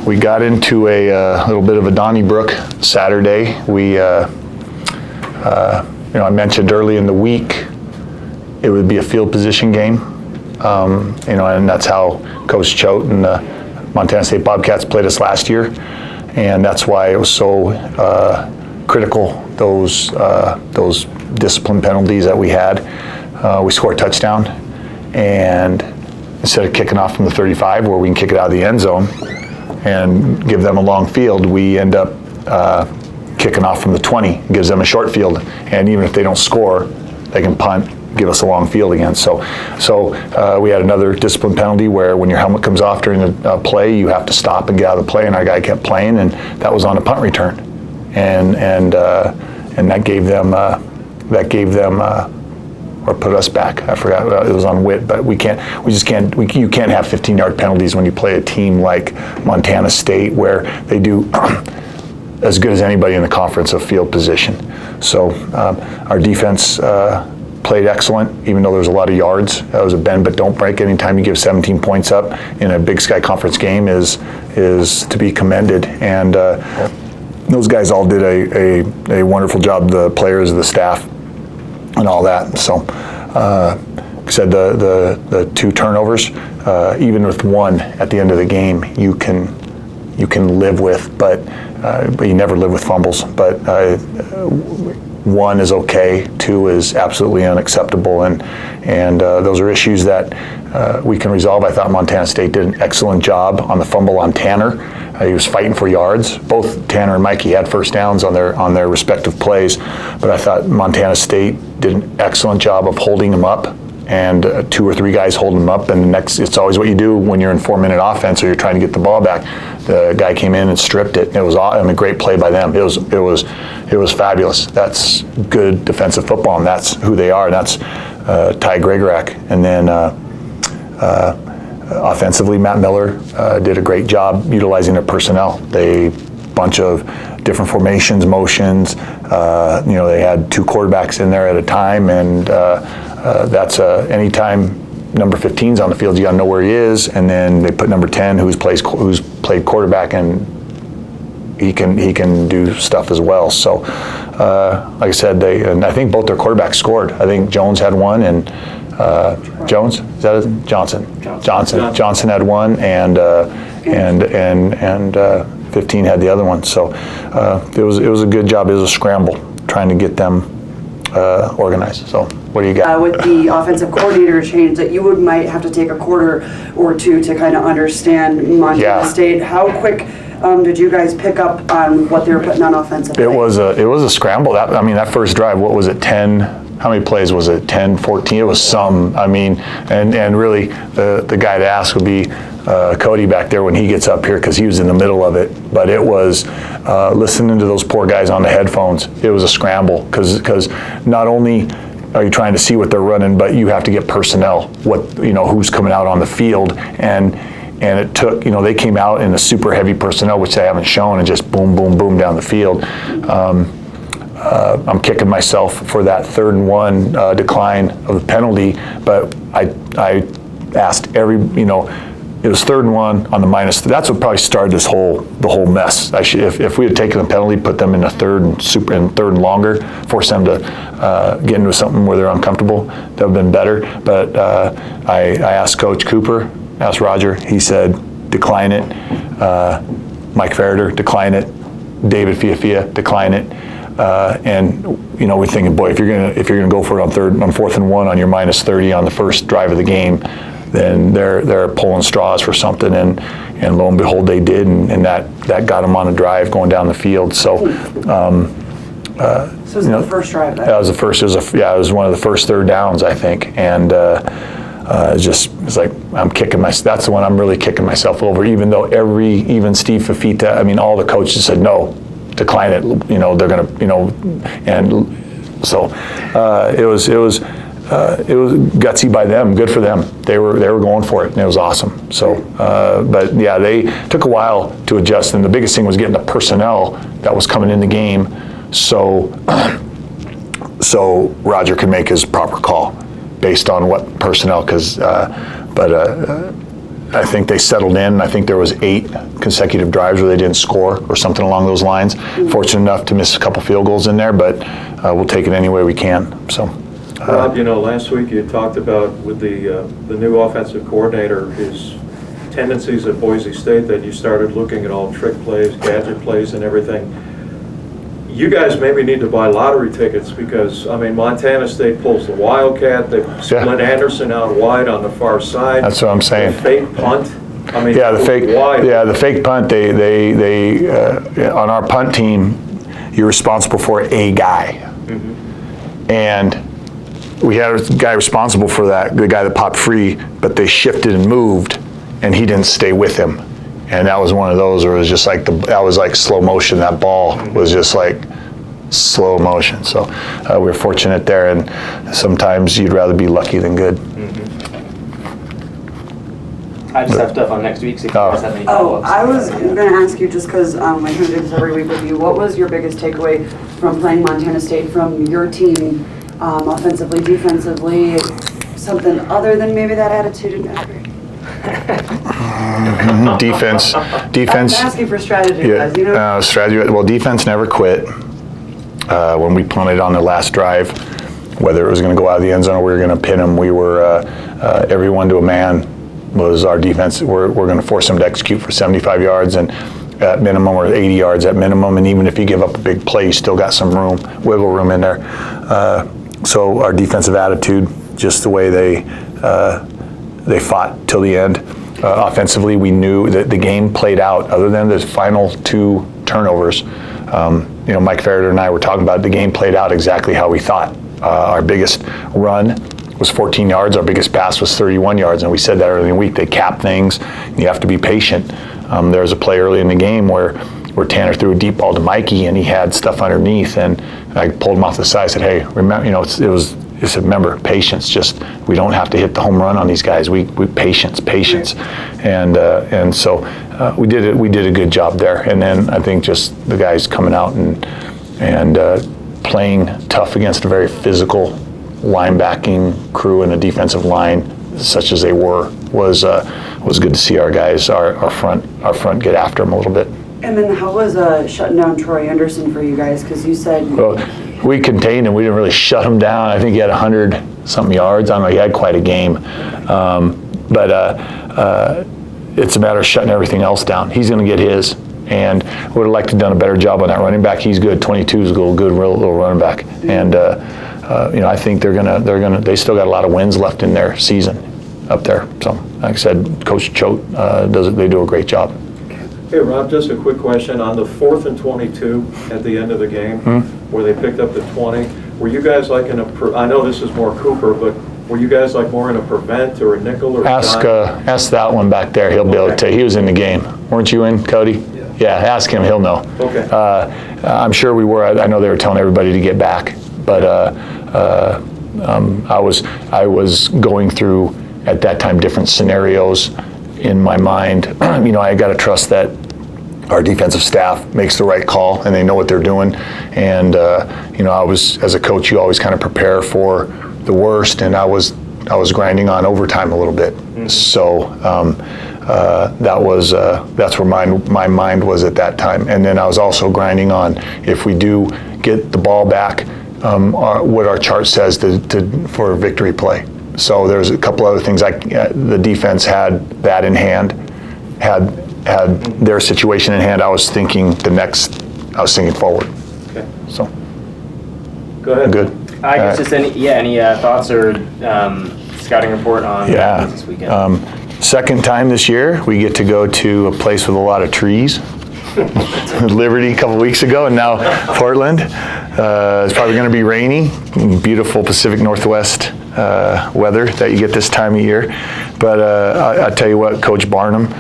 we got into a little bit of a Donnybrook Saturday. We, I mentioned early in the week it would be a field position game, and that's how Coach Choate and the Montana State Bobcats played us last year, and that's why it was so critical, those discipline penalties that we had. We scored a touchdown, and instead of kicking off from the 35 where we can kick it out of the end zone and give them a long field, we end up kicking off from the 20, gives them a short field, and even if they don't score, they can punt, give us a long field again. So we had another discipline penalty where when your helmet comes off during a play, you have to stop and get out of the play, and our guy kept playing, and that was on a punt return, and that gave them or put us back. I forgot, it was on Witt, but you can't have 15-yard penalties when you play a team like Montana State, where they do as good as anybody in the conference of field position. So our defense played excellent, even though there was a lot of yards. That was a bend but don't break. Anytime you give 17 points up in a Big Sky Conference game is to be commended. And those guys all did a wonderful job, the players, the staff, and all that. So, like I said, the two turnovers, even with one at the end of the game, you can live with, but you never live with fumbles. But one is okay, two is absolutely unacceptable, and those are issues that we can resolve. I thought Montana State did an excellent job on the fumble on Tanner. He was fighting for yards. Both Tanner and Mikey had first downs on their respective plays, but I thought Montana State did an excellent job of holding him up, and two or three guys holding him up, and the next, it's always what you do when you're in 4-minute offense or you're trying to get the ball back. The guy came in and stripped it. It was a great play by them. It was fabulous. That's good defensive football, and that's who they are. That's Ty Gregorak. And then offensively, Matt Miller did a great job utilizing their personnel. They bunch of different formations, motions. They had two quarterbacks in there at a time, and that's anytime number 15's on the field, you got to know where he is, and then they put number 10, who's played quarterback, and he can do stuff as well. So, like I said, and I think both their quarterbacks scored. I think Jones had one, and Jones, is that it? Johnson had one, and 15 had the other one. So it was a good job. It was a scramble trying to get them organized. So what do you got? With the offensive coordinator change, that you might have to take a quarter or two to kind of understand Montana State. How quick did you guys pick up on what they were putting on offensively? It was a scramble. That first drive, what was it, 10? How many plays was it? 10, 14? It was some. And really the guy to ask would be Cody back there when he gets up here, because he was in the middle of it. But it was listening to those poor guys on the headphones. It was a scramble, because not only are you trying to see what they're running, but you have to get personnel, who's coming out on the field, and it took, they came out in a super heavy personnel, which they haven't shown, and just boom, boom, boom down the field. I'm kicking myself for that 3rd and 1 decline of the penalty, but I asked it was 3rd and 1 on the minus. That's what probably started the whole mess. If we had taken the penalty, put them in a 3rd and longer, force them to get into something where they're uncomfortable, that would have been better. But I asked Coach Cooper, asked Roger. He said, decline it. Mike Ferreter, decline it. David Fiafia, decline it. And we're thinking, boy, if you're gonna go for it on 4th and 1 on your minus 30 on the first drive of the game, then they're pulling straws for something, and lo and behold, they did, and that got them on a drive going down the field. So. So was it the first drive? That was the first. It was one of the first 3rd downs, I think, and it's like I'm kicking that's the one I'm really kicking myself over. Even though even Steve Fafita, all the coaches said no, decline it. They're gonna, and so it was gutsy by them. Good for them. They were going for it, and it was awesome. So, but yeah, they took a while to adjust, and the biggest thing was getting the personnel that was coming in the game, so Roger could make his proper call based on what personnel. Because, I think they settled in. I think there was 8 consecutive drives where they didn't score or something along those lines. Fortunate enough to miss a couple field goals in there, but we'll take it any way we can. So, Rob, last week you talked about with the new offensive coordinator, his tendencies at Boise State, that you started looking at all trick plays, gadget plays, and everything. You guys maybe need to buy lottery tickets because, Montana State pulls the Wildcat, they split Anderson out wide on the far side. That's what I'm saying. The fake punt. The fake punt. They on our punt team, you're responsible for a guy, and we had a guy responsible for that, the guy that popped free, but they shifted and moved, and he didn't stay with him. And that was one of those where it was just like that was like slow motion. That ball was just like slow motion. So we were fortunate there, and sometimes you'd rather be lucky than good. I just have stuff on next week, so if you guys have any follow-ups. I was going to ask you, just because I kind of do this every week with you, what was your biggest takeaway from playing Montana State, from your team, offensively, defensively, something other than maybe that attitude and effort? Defense. I'm asking for strategy, guys. Strategy. Well, defense never quit. When we punted on the last drive, whether it was going to go out of the end zone or we were going to pin them, we were everyone to a man was our defense. We're going to force them to execute for 75 yards and at minimum, or 80 yards at minimum. And even if you give up a big play, you still got some room, wiggle room in there. So our defensive attitude, just the way they fought till the end. Offensively, we knew that the game played out. Other than the final 2 turnovers, Mike Farrader and I were talking about it, the game played out exactly how we thought. Our biggest run was 14 yards. Our biggest pass was 31 yards, and we said that early in the week. They cap things. You have to be patient. There was a play early in the game where Tanner threw a deep ball to Mikey, and he had stuff underneath, and I pulled him off the side. I said, "Hey, remember, I said, remember, patience. Just we don't have to hit the home run on these guys. We patience, and so we did a good job there. And then I think just the guys coming out and playing tough against a very physical linebacking crew and a defensive line, such as they were, was good to see our guys, our front get after them a little bit. And then how was shutting down Troy Anderson for you guys? Because you said... Well, we contained him. We didn't really shut him down. I think he had 100-something yards. I don't know. He had quite a game. But it's a matter of shutting everything else down. He's going to get his. And would have liked to have done a better job on that running back. He's good. 22 is a good little running back. And I think they still got a lot of wins left in their season up there. So, like I said, Coach Choate they do a great job. Hey, Rob, just a quick question. On the 4th and 22 at the end of the game, where they picked up the 20, were you guys like I know this is more Cooper, but were you guys like more in a prevent or a nickel or ask that one back there. He'll be able to tell you. He was in the game. Weren't you in, Cody? Yeah, ask him. He'll know. Okay. I'm sure we were. I know they were telling everybody to get back, but I was going through at that time different scenarios in my mind. I got to trust that our defensive staff makes the right call and they know what they're doing. And I was, as a coach, you always kind of prepare for the worst, and I was grinding on overtime a little bit. So that's where my mind was at that time. And then I was also grinding on, if we do get the ball back, what our chart says for a victory play. So there's a couple other things. The defense had that in hand, had their situation in hand. I was thinking forward. Okay. So. Go ahead. Good. I guess just any thoughts or scouting report on this weekend? Second time this year, we get to go to a place with a lot of trees. Liberty a couple weeks ago, and now Portland. It's probably going to be rainy, beautiful Pacific Northwest weather that you get this time of year. But I tell you what, Coach Barnum,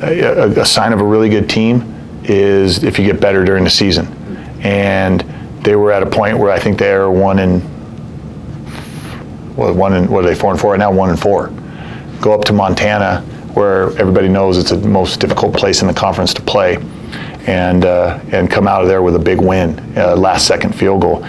a sign of a really good team is if you get better during the season. And they were at a point where I think they are 4-4 right now, 1-4. Go up to Montana, where everybody knows it's the most difficult place in the conference to play, and come out of there with a big win, last-second field goal.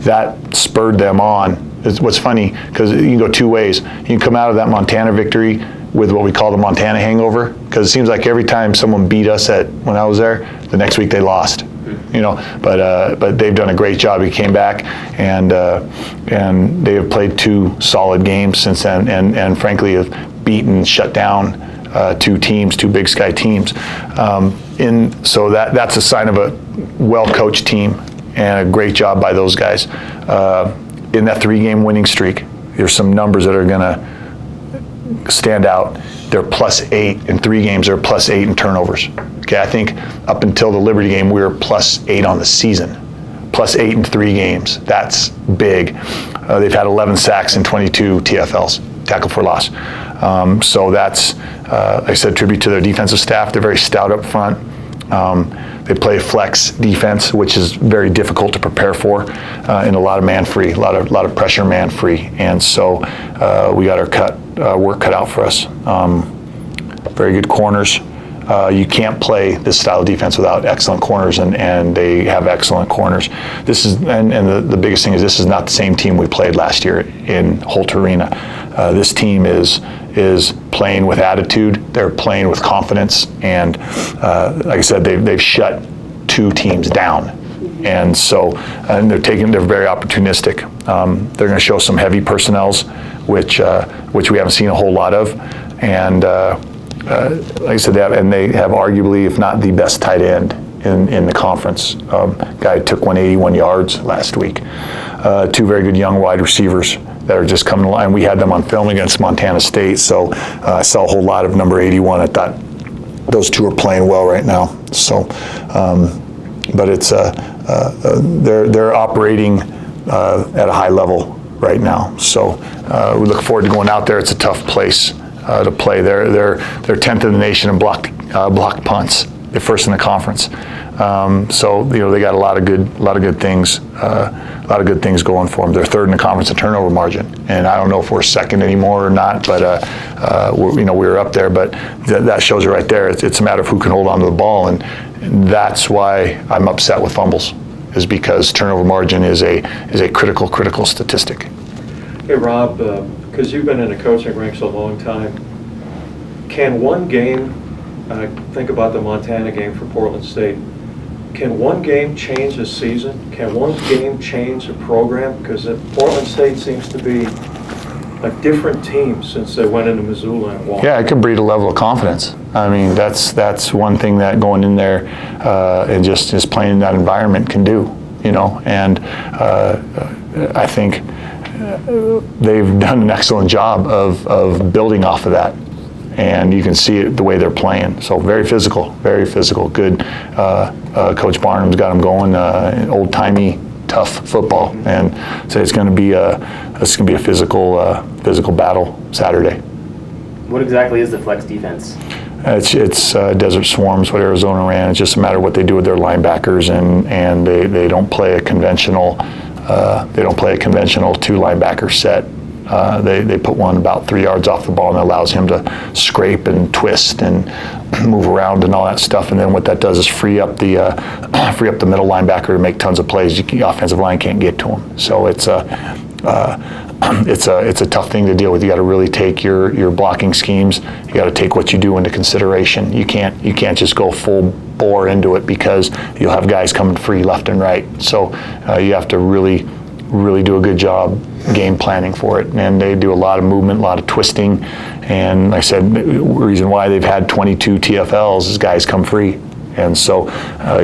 That spurred them on. What's funny, because you can go two ways. You can come out of that Montana victory with what we call the Montana hangover, because it seems like every time someone beat us when I was there, the next week they lost. But they've done a great job. He came back, and they have played 2 solid games since then, and frankly have beaten, shut down 2 Big Sky teams. So that's a sign of a well-coached team and a great job by those guys. In that 3-game winning streak, there's some numbers that are going to stand out. They're +8 in 3 games. They're +8 in turnovers. Okay, I think up until the Liberty game, we were +8 on the season. +8 in 3 games. That's big. They've had 11 sacks and 22 TFLs, tackle for loss. So that's, like I said, tribute to their defensive staff. They're very stout up front. They play flex defense, which is very difficult to prepare for, in a lot of man-free, a lot of pressure man-free. And so we got our work cut out for us. Very good corners. You can't play this style of defense without excellent corners, and they have excellent corners. This is, and the biggest thing is this is not the same team we played last year in Holt Arena. This team is playing with attitude. They're playing with confidence, and like I said, they've shut 2 teams down, and so they're very opportunistic. They're going to show some heavy personnels, which we haven't seen a whole lot of, and like I said, they have arguably, if not the best tight end in the conference. Guy took 181 yards last week. 2 very good young wide receivers that are just coming along. We had them on film against Montana State, so I saw a whole lot of number 81. I thought those 2 are playing well right now. So, but it's they're operating at a high level right now. So we look forward to going out there. It's a tough place to play. They're 10th in the nation in blocked punts. They're first in the conference. So they got a lot of good things. A lot of good things going for them. They're 3rd in the conference in turnover margin, and I don't know if we're 2nd anymore or not, but we're up there. But that shows it right there. It's a matter of who can hold on to the ball, and that's why I'm upset with fumbles, is because turnover margin is a critical statistic. Hey Rob, because you've been in the coaching ranks a long time, can one game, think about the Montana game for Portland State, can one game change a season? Can one game change a program? Because Portland State seems to be a different team since they went into Missoula and won. Yeah, it can breed a level of confidence. I mean, that's one thing that going in there and just playing in that environment can do, And I think they've done an excellent job of building off of that. And you can see it the way they're playing. So very physical, good. Coach Barnum's got them going, old-timey, tough football, and so it's going to be a physical battle Saturday. What exactly is the flex defense? It's Desert Swarms, what Arizona ran. It's just a matter of what they do with their linebackers, and they don't play a conventional 2-linebacker set. They put one about 3 yards off the ball, and it allows him to scrape and twist and move around and all that stuff. And then what that does is free up the middle linebacker to make tons of plays. The offensive line can't get to him. So it's a tough thing to deal with. You got to really take your blocking schemes. You got to take what you do into consideration. You can't just go full bore into it, because you'll have guys coming free left and right. So you have to really do a good job game planning for it, and they do a lot of movement, a lot of twisting, and like I said, the reason why they've had 22 TFLs is guys come free, and so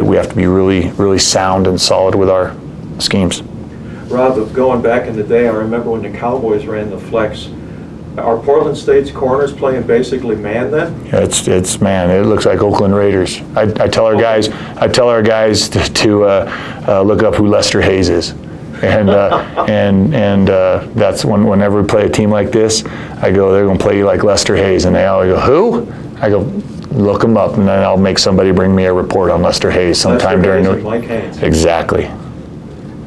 we have to be really sound and solid with our schemes. Rob, going back in the day, I remember when the Cowboys ran the flex. Are Portland State's corners playing basically man then? Yeah, it's man. It looks like Oakland Raiders. I tell our guys to look up who Lester Hayes is. And that's whenever we play a team like this, I go, they're going to play you like Lester Hayes, and they all go, who? I go, look them up, and then I'll make somebody bring me a report on Lester Hayes sometime during the week. Mike Haynes. Exactly.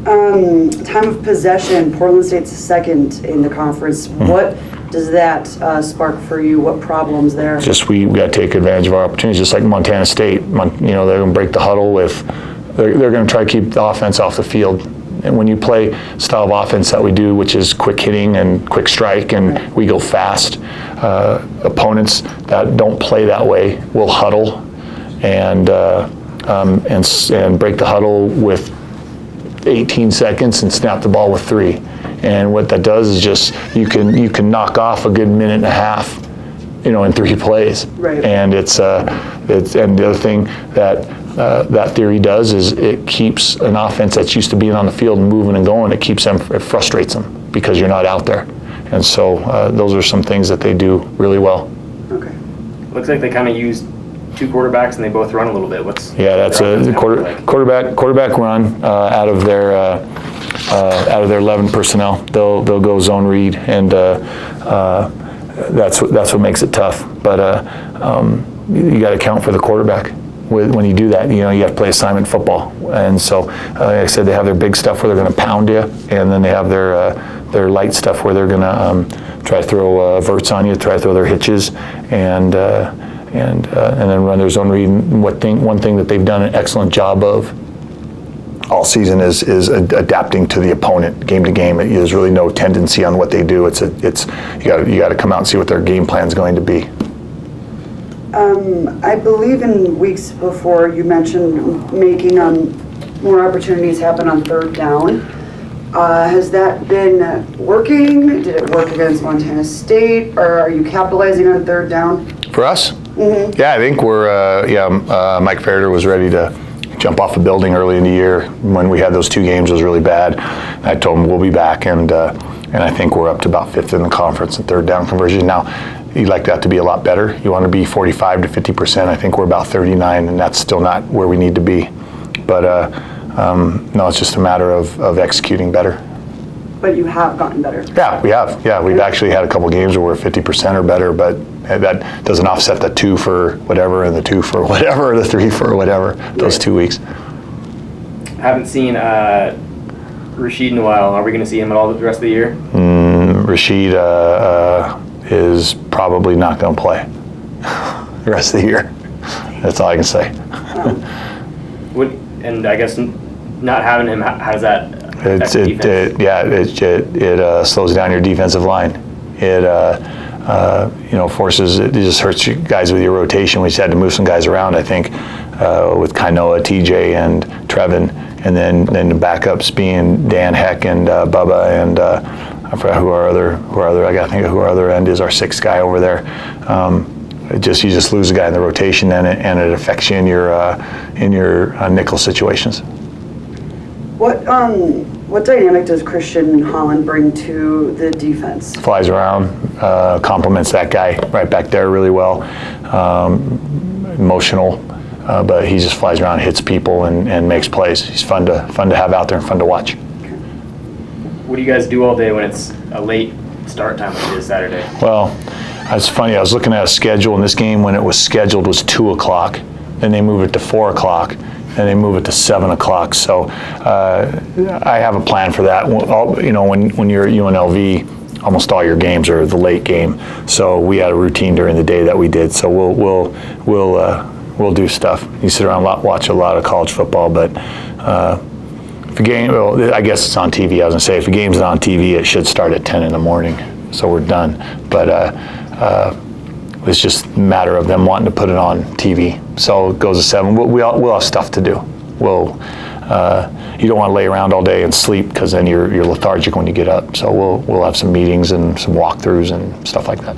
Time of possession, Portland State's 2nd in the conference. Mm-hmm. What does that spark for you? What problems there? Just we got to take advantage of our opportunities, just like Montana State. They're going to break the huddle with. They're going to try to keep the offense off the field. and when you play style of offense that we do, which is quick hitting and quick strike, and we go fast, opponents that don't play that way will huddle and break the huddle with 18 seconds and snap the ball with 3. And what that does is just you can knock off a good minute and a half, in 3 plays. Right. And and the other thing that theory does is it keeps an offense that's used to being on the field and moving and going. It frustrates them because you're not out there. And so those are some things that they do really well. Okay. Looks like they kind of use 2 quarterbacks and they both run a little bit. That's a quarterback run out of their 11 personnel. They'll go zone read, and that's what makes it tough. But you got to account for the quarterback when you do that. You have to play assignment football, and so like I said, they have their big stuff where they're going to pound you, and then they have their light stuff where they're going to try to throw verts on you, try to throw their hitches, and then run their zone read. And one thing that they've done an excellent job of all season is adapting to the opponent game to game. There's really no tendency on what they do. It's you got to come out and see what their game plan is going to be. I believe in weeks before you mentioned making more opportunities happen on 3rd down. Has that been working? Did it work against Montana State, or are you capitalizing on 3rd down? For us? Mm-hmm. Yeah, I think we're, Mike Farrader was ready to jump off the building early in the year when we had those 2 games. It was really bad. I told him we'll be back, and I think we're up to about 5th in the conference in 3rd down conversions. Now, you'd like that to be a lot better. You want to be 45 to 50%. I think we're about 39, and that's still not where we need to be. But no, it's just a matter of executing better. But you have gotten better. Yeah, we have. Yeah, we've actually had a couple games where we're 50% or better, but that doesn't offset the 2 for whatever and the 2 for whatever, or the 3 for whatever, those 2 weeks. Haven't seen Rashid in a while. Are we going to see him at all the rest of the year? Rashid is probably not going to play the rest of the year. That's all I can say. And I guess not having him, how does that affect the defense? It slows down your defensive line. It forces, it just hurts you guys with your rotation. We just had to move some guys around, I think, with Kainoa, TJ, and Trevin, and then the backups being Dan Heck and Bubba, and I forgot who our other. I got to think of who our other end is. Our 6th guy over there. You just lose a guy in the rotation, and it affects you in your nickel situations. What dynamic does Christian Holland bring to the defense? Flies around, compliments that guy right back there really well. Emotional, but he just flies around, hits people, and makes plays. He's fun to have out there and fun to watch. What do you guys do all day when it's a late start time like it is Saturday? Well, it's funny. I was looking at a schedule, and this game, when it was scheduled, was 2 o'clock. Then they move it to 4 o'clock. And they move it to 7 o'clock. So I have a plan for that. When you're at UNLV, almost all your games are the late game. So we had a routine during the day that we did. So we'll do stuff. You sit around watch a lot of college football, but if a game, I guess it's on TV. I was gonna say if a game's not on TV, it should start at 10 in the morning. So we're done. But it's just a matter of them wanting to put it on TV. So it goes to 7. We'll have stuff to do. You don't want to lay around all day and sleep because then you're lethargic when you get up. So we'll have some meetings and some walkthroughs and stuff like that.